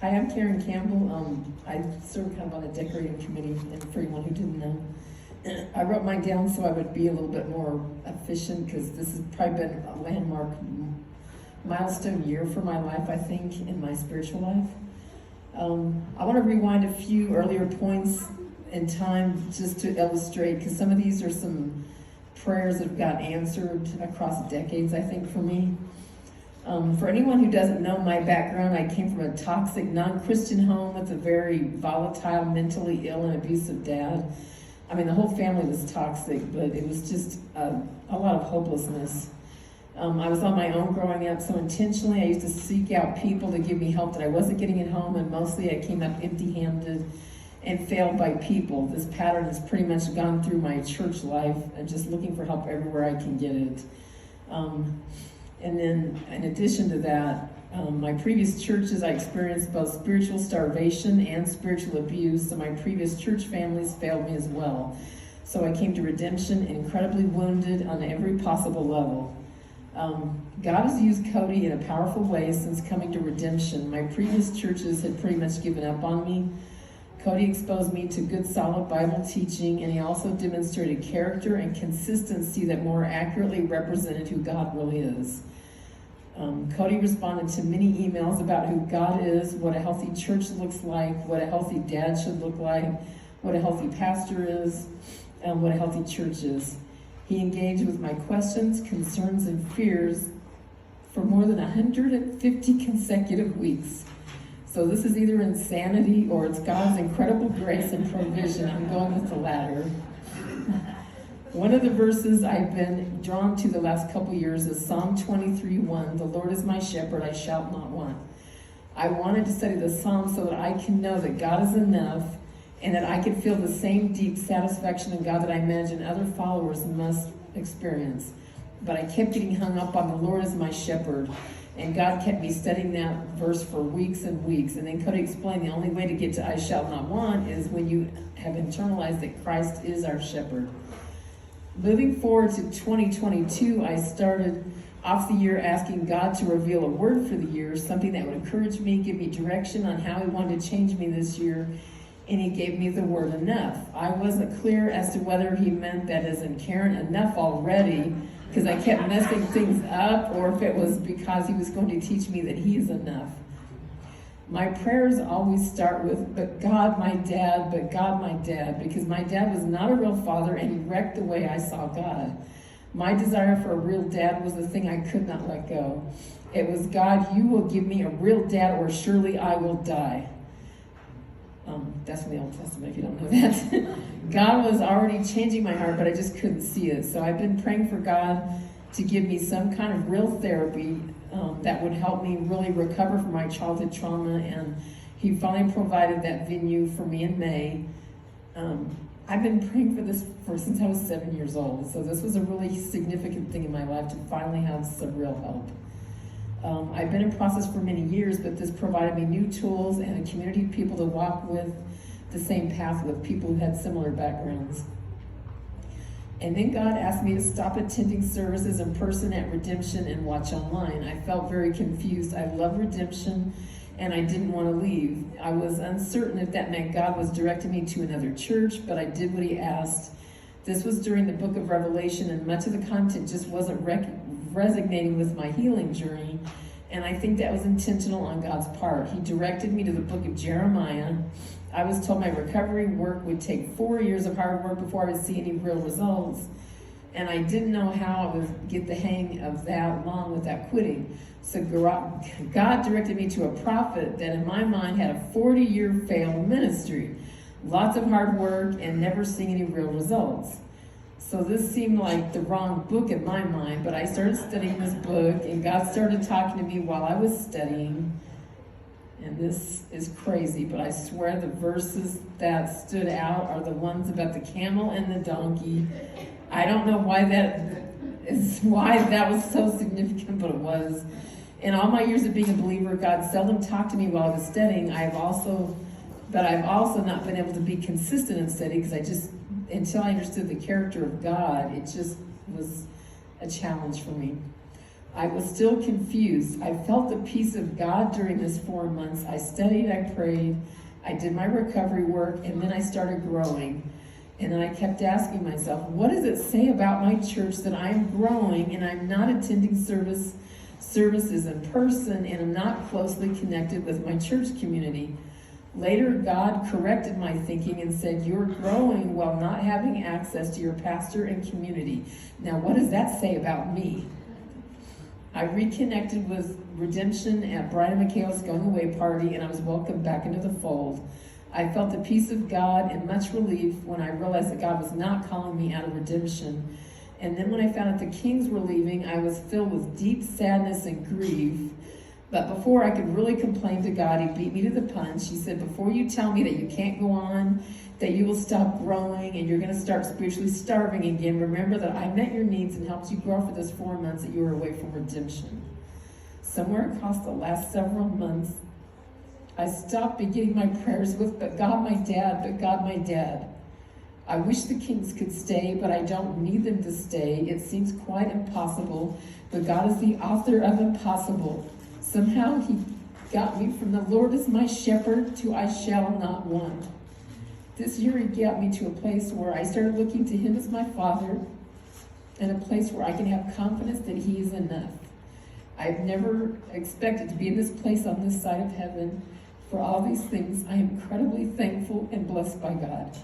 Hi, I'm Karen Campbell. I serve kind of on a decorating committee, and for anyone who didn't know. I wrote mine down so I would be a little bit more efficient, because this has probably been a landmark milestone year for my life, I think, in my spiritual life. I want to rewind a few earlier points in time just to illustrate, because some of these are some prayers that have got answered across decades, I think, for me. For anyone who doesn't know my background, I came from a toxic, non-Christian home with a very volatile, mentally ill, and abusive dad. I mean, the whole family was toxic, but it was just a lot of hopelessness. I was on my own growing up, so intentionally I used to seek out people to give me help that I wasn't getting at home, and mostly I came up empty-handed and failed by people. This pattern has pretty much gone through my church life, and just looking for help everywhere I can get it. And then, in addition to that, my previous churches, I experienced both spiritual starvation and spiritual abuse, so my previous church families failed me as well. So I came to redemption incredibly wounded on every possible level. God has used Cody in a powerful way since coming to redemption. My previous churches had pretty much given up on me. Cody exposed me to good, solid Bible teaching, and he also demonstrated character and consistency that more accurately represented who God really is. Cody responded to many emails about who God is, what a healthy church looks like, what a healthy dad should look like, what a healthy pastor is, and what a healthy church is. He engaged with my questions, concerns, and fears for more than 150 consecutive weeks. So this is either insanity or it's God's incredible grace and provision. I'm going with the latter. One of the verses I've been drawn to the last couple years is Psalm 23:1. The Lord is my shepherd, I shall not want. I wanted to study the Psalm so that I can know that God is enough, and that I can feel the same deep satisfaction in God that I imagine other followers must experience. But I kept getting hung up on the Lord is my shepherd. And God kept me studying that verse for weeks and weeks. And then Cody explained the only way to get to I shall not want is when you have internalized that Christ is our shepherd. Moving forward to 2022, I started off the year asking God to reveal a word for the year, something that would encourage me, give me direction on how he wanted to change me this year. And he gave me the word enough. I wasn't clear as to whether he meant that as in Karen enough already, because I kept messing things up, or if it was because he was going to teach me that he is enough. My prayers always start with, but God, my dad, because my dad was not a real father, and he wrecked the way I saw God. My desire for a real dad was the thing I could not let go. It was, God, you will give me a real dad, or surely I will die. That's from the Old Testament, if you don't know that. God was already changing my heart, but I just couldn't see it. So I've been praying for God to give me some kind of real therapy that would help me really recover from my childhood trauma, and he finally provided that venue for me in May. I've been praying for this since I was 7 years old, so this was a really significant thing in my life to finally have some real help. I've been in process for many years, but this provided me new tools and a community of people to walk with the same path with, people who had similar backgrounds. And then God asked me to stop attending services in person at Redemption and watch online. I felt very confused. I love Redemption, and I didn't want to leave. I was uncertain if that meant God was directing me to another church, but I did what he asked. This was during the book of Revelation, and much of the content just wasn't resonating with my healing journey, and I think that was intentional on God's part. He directed me to the book of Jeremiah. I was told my recovery work would take 4 years of hard work before I would see any real results, and I didn't know how I would get the hang of that along without quitting. So God directed me to a prophet that in my mind had a 40-year failed ministry. Lots of hard work and never seeing any real results. So this seemed like the wrong book in my mind, but I started studying this book, and God started talking to me while I was studying. And this is crazy, but I swear the verses that stood out are the ones about the camel and the donkey. I don't know why that was so significant, but it was. In all my years of being a believer, God seldom talked to me while I was studying. I've also not been able to be consistent in study, because until I understood the character of God, it just was a challenge for me. I was still confused. I felt the peace of God during this 4 months. I studied, I prayed, I did my recovery work, and then I started growing. And I kept asking myself, what does it say about my church that I'm growing and I'm not attending services in person and I'm not closely connected with my church community? Later, God corrected my thinking and said, you're growing while not having access to your pastor and community. Now, what does that say about me? I reconnected with Redemption at Brian and Michaela's going away party, and I was welcomed back into the fold. I felt the peace of God and much relief when I realized that God was not calling me out of Redemption. And then when I found out the Kings were leaving, I was filled with deep sadness and grief. But before I could really complain to God, he beat me to the punch. He said, before you tell me that you can't go on, that you will stop growing and you're going to start spiritually starving again, remember that I met your needs and helped you grow for those 4 months that you were away from Redemption. Somewhere across the last several months, I stopped beginning my prayers with, but God, my dad, but God, my dad. I wish the Kings could stay, but I don't need them to stay. It seems quite impossible, but God is the author of impossible. Somehow he got me from the Lord is my shepherd to I shall not want. This year he got me to a place where I started looking to him as my father, and a place where I can have confidence that he is enough. I've never expected to be in this place on this side of heaven. For all these things, I am incredibly thankful and blessed by God.